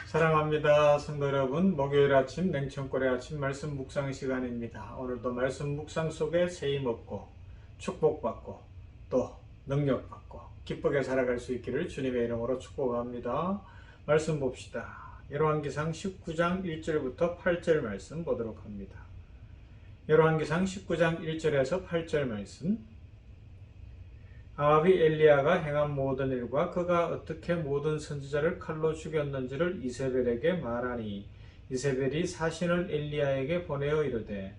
사랑합니다. 성도 여러분, 목요일 아침 냉천골의 아침 말씀 묵상 시간입니다. 오늘도 말씀 묵상 속에 세임 얻고 축복받고 또 능력받고 기쁘게 살아갈 수 있기를 주님의 이름으로 축복합니다. 말씀 봅시다. 열왕기상 19장 1절부터 8절 말씀 보도록 합니다. 열왕기상 19장 1절에서 8절 말씀. 아합이 엘리야가 행한 모든 일과 그가 어떻게 모든 선지자를 칼로 죽였는지를 이세벨에게 말하니 이세벨이 사신을 엘리야에게 보내어 이르되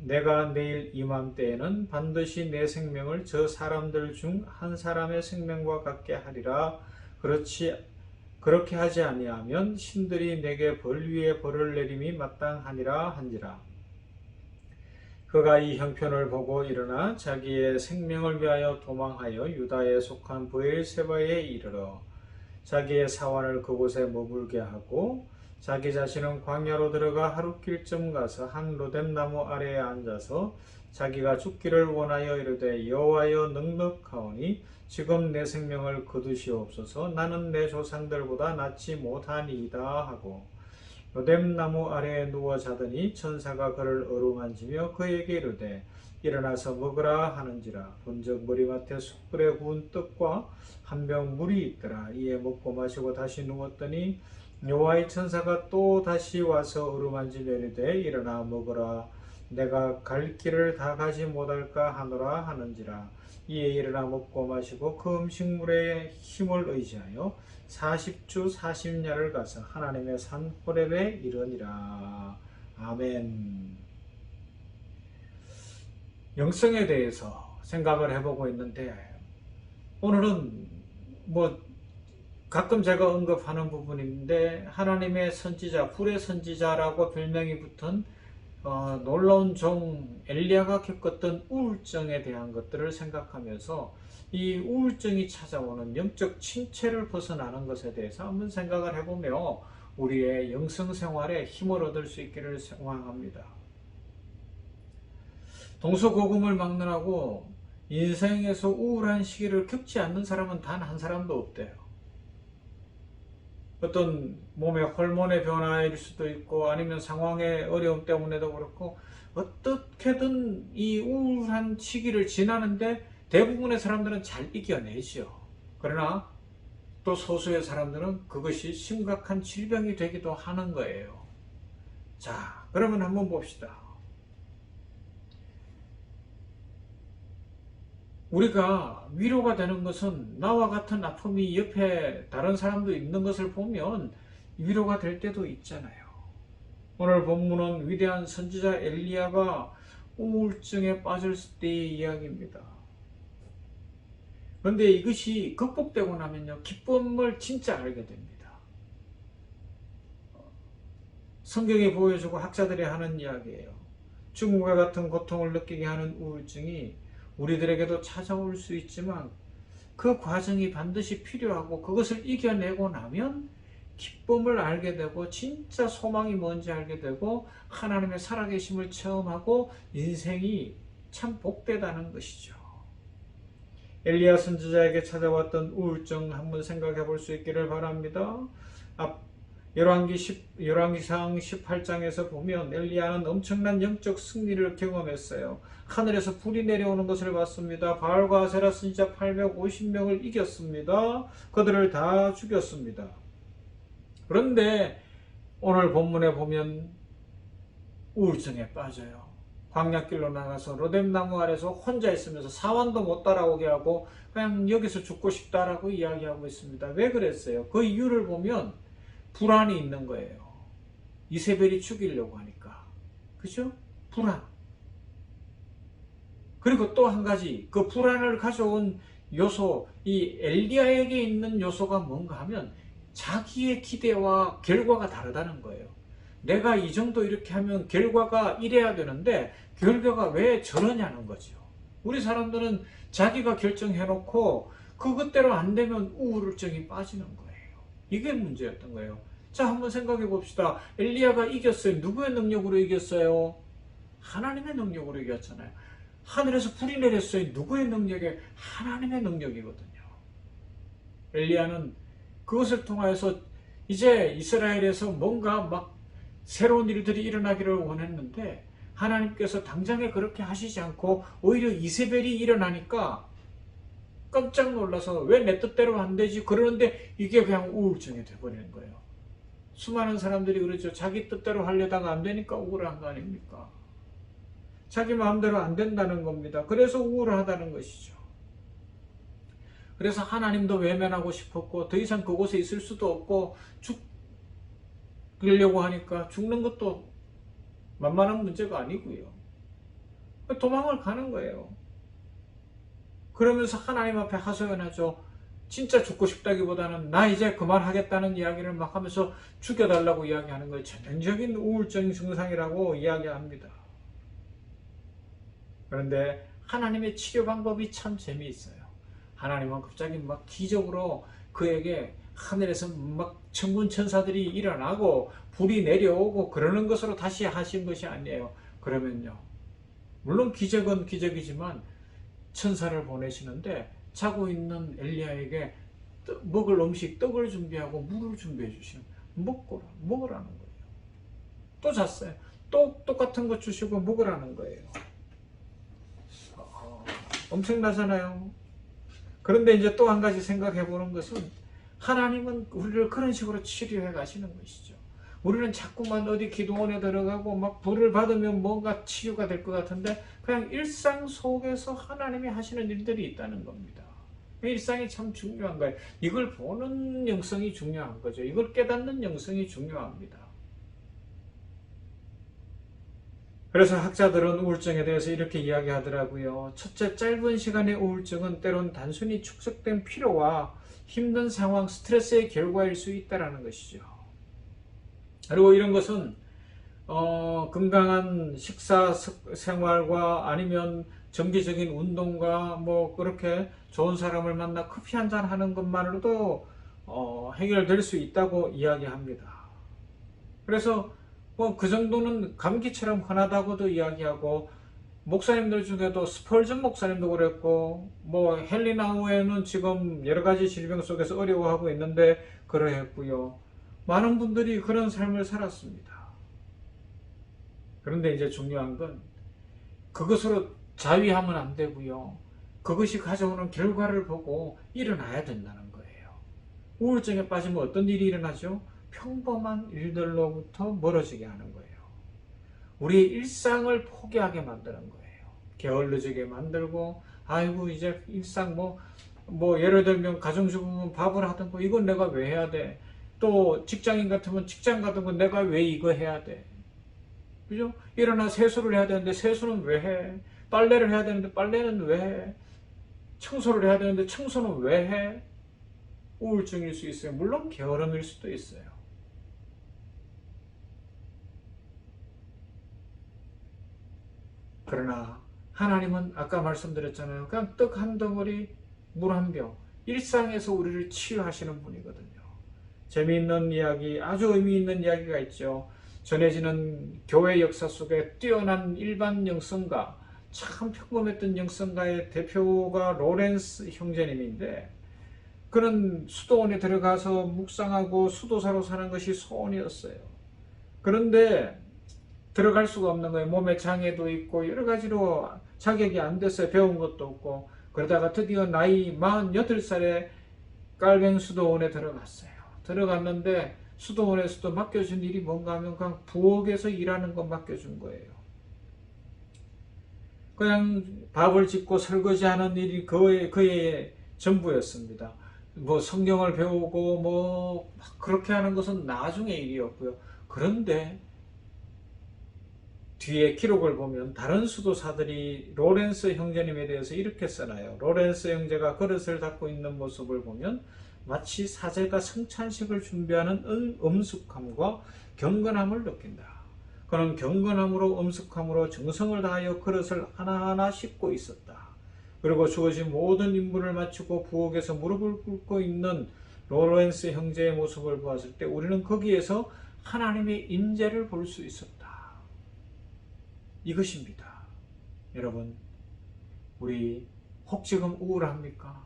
내가 내일 이맘때에는 반드시 내 생명을 저 사람들 중 한 사람의 생명과 같게 하리라. 그렇게 하지 아니하면 신들이 내게 벌 위에 벌을 내림이 마땅하니라 한지라. 그가 이 형편을 보고 일어나 자기의 생명을 위하여 도망하여 유다에 속한 브엘세바에 이르러 자기의 사환을 그곳에 머물게 하고 자기 자신은 광야로 들어가 하룻길쯤 가서 한 로뎀나무 아래에 앉아서 자기가 죽기를 원하여 이르되 여호와여 넉넉하오니 지금 내 생명을 거두시옵소서. 나는 내 조상들보다 낫지 못하니이다 하고 로뎀나무 아래에 누워 자더니 천사가 그를 어루만지며 그에게 이르되 일어나서 먹으라 하는지라. 본즉 머리맡에 숯불에 구운 떡과 한 병 물이 있더라. 이에 먹고 마시고 다시 누웠더니 여호와의 천사가 또 다시 와서 어루만지며 이르되 일어나 먹으라. 내가 갈 길을 다 가지 못할까 하노라 하는지라. 이에 일어나 먹고 마시고 그 음식물의 힘을 의지하여 40주 40야를 가서 하나님의 산 호렙에 이르니라. 아멘. 영성에 대해서 생각을 해보고 있는데 오늘은 가끔 제가 언급하는 부분인데 하나님의 선지자, 불의 선지자라고 별명이 붙은 놀라운 종 엘리야가 겪었던 우울증에 대한 것들을 생각하면서 이 우울증이 찾아오는 영적 침체를 벗어나는 것에 대해서 한번 생각을 해보며 우리의 영성생활에 힘을 얻을 수 있기를 소망합니다. 동서고금을 막론하고 인생에서 우울한 시기를 겪지 않는 사람은 단 한 사람도 없대요. 어떤 몸의 호르몬의 변화일 수도 있고 아니면 상황의 어려움 때문에도 그렇고 어떻게든 이 우울한 시기를 지나는데 대부분의 사람들은 잘 이겨내죠. 그러나 또 소수의 사람들은 그것이 심각한 질병이 되기도 하는 거예요. 자, 그러면 한번 봅시다. 우리가 위로가 되는 것은 나와 같은 아픔이 옆에 다른 사람도 있는 것을 보면 위로가 될 때도 있잖아요. 오늘 본문은 위대한 선지자 엘리야가 우울증에 빠졌을 때의 이야기입니다. 그런데 이것이 극복되고 나면요, 기쁨을 진짜 알게 됩니다. 성경이 보여주고 학자들이 하는 이야기예요. 죽음과 같은 고통을 느끼게 하는 우울증이 우리들에게도 찾아올 수 있지만 그 과정이 반드시 필요하고 그것을 이겨내고 나면 기쁨을 알게 되고 진짜 소망이 뭔지 알게 되고 하나님의 살아계심을 체험하고 인생이 참 복되다는 것이죠. 엘리야 선지자에게 찾아왔던 우울증 한번 생각해 볼 수 있기를 바랍니다. 열왕기상 18장에서 보면 엘리야는 엄청난 영적 승리를 경험했어요. 하늘에서 불이 내려오는 것을 봤습니다. 바알과 아세라 선지자 850명을 이겼습니다. 그들을 다 죽였습니다. 그런데 오늘 본문에 보면 우울증에 빠져요. 광야길로 나가서 로뎀나무 아래서 혼자 있으면서 사환도 못 따라오게 하고 그냥 여기서 죽고 싶다라고 이야기하고 있습니다. 왜 그랬어요? 그 이유를 보면 불안이 있는 거예요. 이세벨이 죽이려고 하니까. 그죠? 불안. 그리고 또 한 가지, 그 불안을 가져온 요소, 이 엘리야에게 있는 요소가 뭔가 하면 자기의 기대와 결과가 다르다는 거예요. 내가 이 정도 이렇게 하면 결과가 이래야 되는데 결과가 왜 저러냐는 거죠. 우리 사람들은 자기가 결정해놓고 그것대로 안 되면 우울증이 빠지는 거예요. 이게 문제였던 거예요. 자, 한번 생각해 봅시다. 엘리야가 이겼어요. 누구의 능력으로 이겼어요? 하나님의 능력으로 이겼잖아요. 하늘에서 불이 내렸어요. 누구의 능력에? 하나님의 능력이거든요. 엘리야는 그것을 통하여서 이제 이스라엘에서 뭔가 막 새로운 일들이 일어나기를 원했는데 하나님께서 당장에 그렇게 하시지 않고 오히려 이세벨이 일어나니까 깜짝 놀라서 왜 내 뜻대로 안 되지? 그러는데 이게 그냥 우울증이 돼버리는 거예요. 수많은 사람들이 그러죠. 자기 뜻대로 하려다가 안 되니까 우울한 거 아닙니까? 자기 마음대로 안 된다는 겁니다. 그래서 우울하다는 것이죠. 그래서 하나님도 외면하고 싶었고 더 이상 그곳에 있을 수도 없고 죽으려고 하니까 죽는 것도 만만한 문제가 아니고요. 도망을 가는 거예요. 그러면서 하나님 앞에 하소연하죠. 진짜 죽고 싶다기보다는 나 이제 그만하겠다는 이야기를 막 하면서 죽여달라고 이야기하는 거예요. 전형적인 우울증 증상이라고 이야기합니다. 그런데 하나님의 치료 방법이 참 재미있어요. 하나님은 갑자기 막 기적으로 그에게 하늘에서 막 천군 천사들이 일어나고 불이 내려오고 그러는 것으로 다시 하신 것이 아니에요. 그러면요. 물론 기적은 기적이지만 천사를 보내시는데 자고 있는 엘리야에게 먹을 음식 떡을 준비하고 물을 준비해 주시는 먹으라는 거예요. 또 잤어요. 또 똑같은 거 주시고 먹으라는 거예요. 엄청나잖아요. 그런데 이제 또 한 가지 생각해 보는 것은 하나님은 우리를 그런 식으로 치료해 가시는 것이죠. 우리는 자꾸만 어디 기도원에 들어가고 막 불을 받으면 뭔가 치유가 될 것 같은데 그냥 일상 속에서 하나님이 하시는 일들이 있다는 겁니다. 일상이 참 중요한 거예요. 이걸 보는 영성이 중요한 거죠. 이걸 깨닫는 영성이 중요합니다. 그래서 학자들은 우울증에 대해서 이렇게 이야기하더라고요. 첫째, 짧은 시간의 우울증은 때론 단순히 축적된 피로와 힘든 상황, 스트레스의 결과일 수 있다는 것이죠. 그리고 이런 것은 건강한 식사 생활과 아니면 정기적인 운동과 뭐 그렇게 좋은 사람을 만나 커피 한잔 하는 것만으로도 해결될 수 있다고 이야기합니다. 그래서 뭐 그 정도는 감기처럼 흔하다고도 이야기하고 목사님들 중에도 스펄전 목사님도 그랬고 뭐 헨리나우에는 지금 여러 가지 질병 속에서 어려워하고 있는데 그러했고요. 많은 분들이 그런 삶을 살았습니다. 그런데 이제 중요한 건 그것으로 자위하면 안 되고요. 그것이 가져오는 결과를 보고 일어나야 된다는 거예요. 우울증에 빠지면 어떤 일이 일어나죠? 평범한 일들로부터 멀어지게 하는 거예요. 우리의 일상을 포기하게 만드는 거예요. 게을러지게 만들고 아이고 이제 일상 뭐 예를 들면 가정주부면 밥을 하던 거 이건 내가 왜 해야 돼? 또 직장인 같으면 직장 가던 건 내가 왜 이거 해야 돼? 그죠? 일어나 세수를 해야 되는데 세수는 왜 해? 빨래를 해야 되는데 빨래는 왜 해? 청소를 해야 되는데 청소는 왜 해? 우울증일 수 있어요. 물론 게으름일 수도 있어요. 그러나 하나님은 아까 말씀드렸잖아요. 그냥 떡 한 덩어리, 물 한 병. 일상에서 우리를 치유하시는 분이거든요. 재미있는 이야기, 아주 의미 있는 이야기가 있죠. 전해지는 교회 역사 속에 뛰어난 일반 영성가, 참 평범했던 영성가의 대표가 로렌스 형제님인데 그는 수도원에 들어가서 묵상하고 수도사로 사는 것이 소원이었어요. 그런데 들어갈 수가 없는 거예요. 몸에 장애도 있고 여러 가지로 자격이 안 됐어요. 배운 것도 없고. 그러다가 드디어 나이 48살에 깔뱅 수도원에 들어갔어요. 들어갔는데 수도원에서도 맡겨준 일이 뭔가 하면 그냥 부엌에서 일하는 거 맡겨준 거예요. 그냥 밥을 짓고 설거지하는 일이 그의 전부였습니다. 뭐 성경을 배우고 뭐 그렇게 하는 것은 나중의 일이었고요. 그런데 뒤에 기록을 보면 다른 수도사들이 로렌스 형제님에 대해서 이렇게 써놔요. 로렌스 형제가 그릇을 닦고 있는 모습을 보면 마치 사제가 성찬식을 준비하는 엄숙함과 경건함을 느낀다. 그는 경건함으로 엄숙함으로 정성을 다하여 그릇을 하나하나 씻고 있었다. 그리고 주어진 모든 임무를 마치고 부엌에서 무릎을 꿇고 있는 로렌스 형제의 모습을 보았을 때 우리는 거기에서 하나님의 임재를 볼 수 있었다. 이것입니다. 여러분, 우리 혹 지금 우울합니까?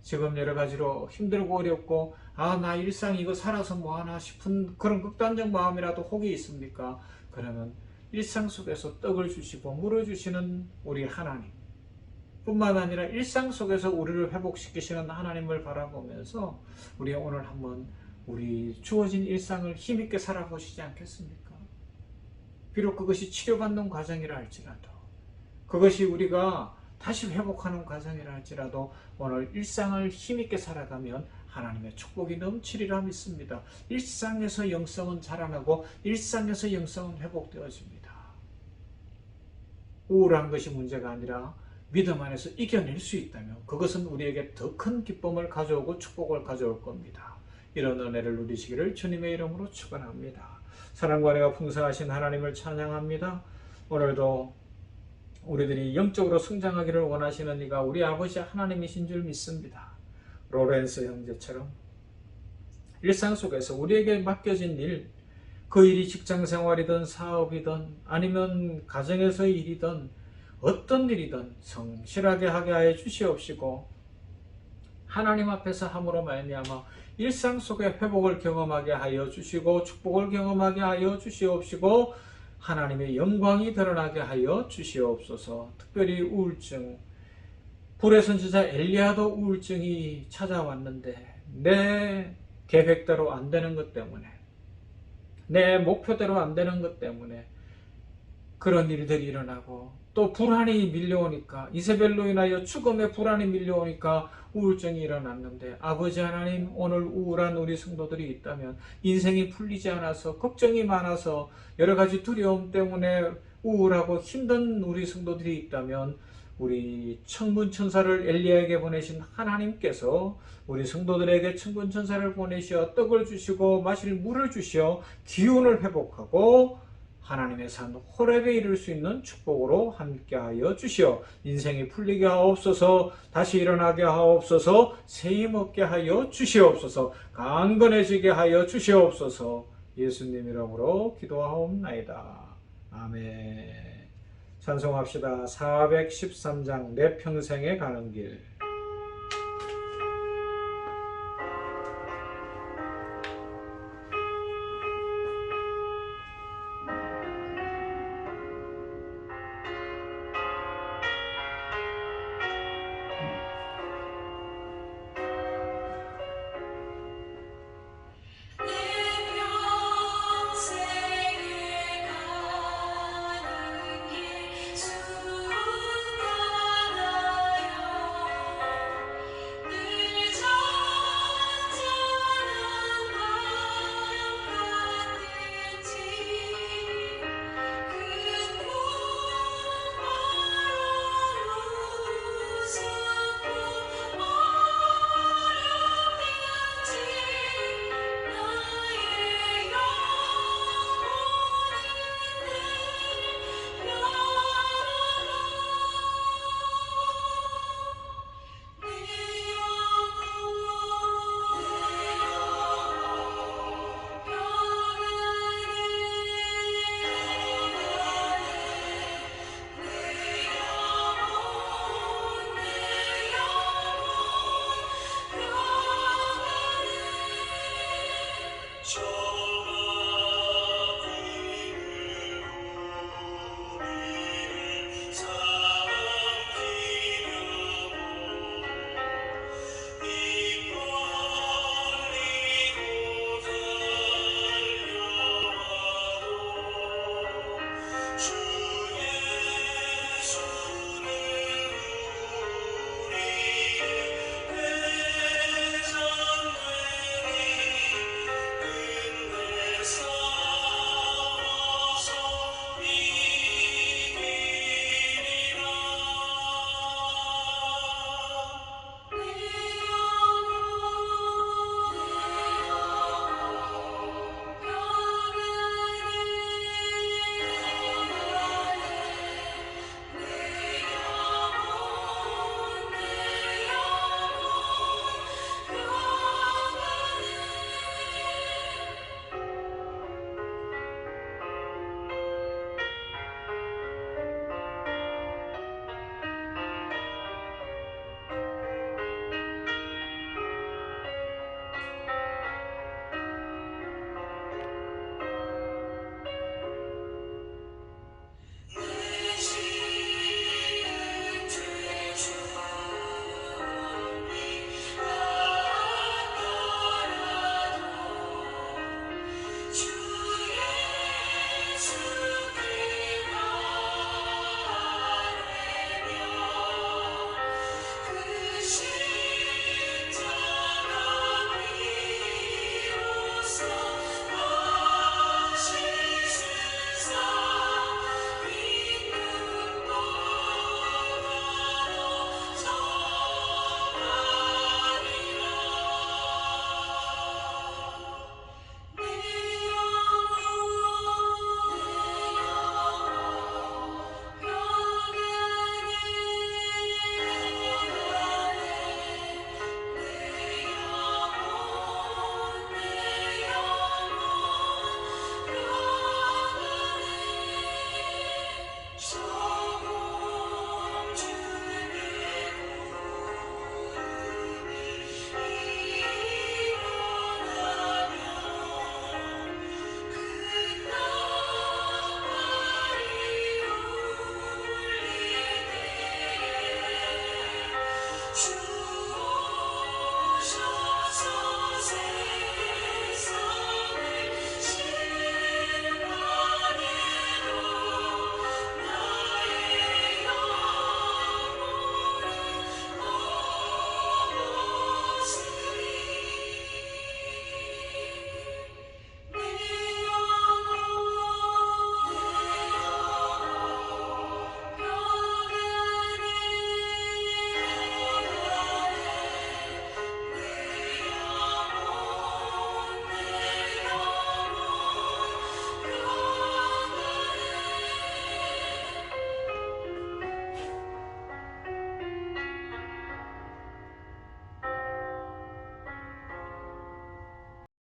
지금 여러 가지로 힘들고 어렵고 아, 나 일상 이거 살아서 뭐하나 싶은 그런 극단적 마음이라도 혹이 있습니까? 그러면 일상 속에서 떡을 주시고 물을 주시는 우리 하나님 뿐만 아니라 일상 속에서 우리를 회복시키시는 하나님을 바라보면서 우리 오늘 한번 우리 주어진 일상을 힘있게 살아보시지 않겠습니까? 비록 그것이 치료받는 과정이라 할지라도, 그것이 우리가 다시 회복하는 과정이라 할지라도 오늘 일상을 힘있게 살아가면 하나님의 축복이 넘치리라 믿습니다. 일상에서 영성은 자라나고 일상에서 영성은 회복되어집니다. 우울한 것이 문제가 아니라 믿음 안에서 이겨낼 수 있다면 그것은 우리에게 더 큰 기쁨을 가져오고 축복을 가져올 겁니다. 이런 은혜를 누리시기를 주님의 이름으로 축원합니다. 사랑과 은혜가 풍성하신 하나님을 찬양합니다. 오늘도 우리들이 영적으로 성장하기를 원하시는 이가 우리 아버지 하나님이신 줄 믿습니다. 로렌스 형제처럼 일상 속에서 우리에게 맡겨진 일, 그 일이 직장생활이든 사업이든 아니면 가정에서의 일이든 어떤 일이든 성실하게 하게 하여 주시옵시고 하나님 앞에서 함으로 말미암아 일상 속의 회복을 경험하게 하여 주시고 축복을 경험하게 하여 주시옵시고 하나님의 영광이 드러나게 하여 주시옵소서. 특별히 우울증, 불의 선지자 엘리야도 우울증이 찾아왔는데 내 계획대로 안 되는 것 때문에, 내 목표대로 안 되는 것 때문에 그런 일들이 일어나고 또 불안이 밀려오니까, 이세벨로 인하여 죽음의 불안이 밀려오니까 우울증이 일어났는데, 아버지 하나님, 오늘 우울한 우리 성도들이 있다면, 인생이 풀리지 않아서 걱정이 많아서 여러 가지 두려움 때문에 우울하고 힘든 우리 성도들이 있다면 우리 천군천사를 엘리야에게 보내신 하나님께서 우리 성도들에게 천군천사를 보내시어 떡을 주시고 마실 물을 주시어 기운을 회복하고 하나님의 산 호렙에 이를 수 있는 축복으로 함께하여 주시어 인생이 풀리게 하옵소서, 다시 일어나게 하옵소서, 세임 얻게 하여 주시옵소서, 강건해지게 하여 주시옵소서. 예수님 이름으로 기도하옵나이다. 아멘. 찬송합시다. 413장 내 평생에 가는 길. 저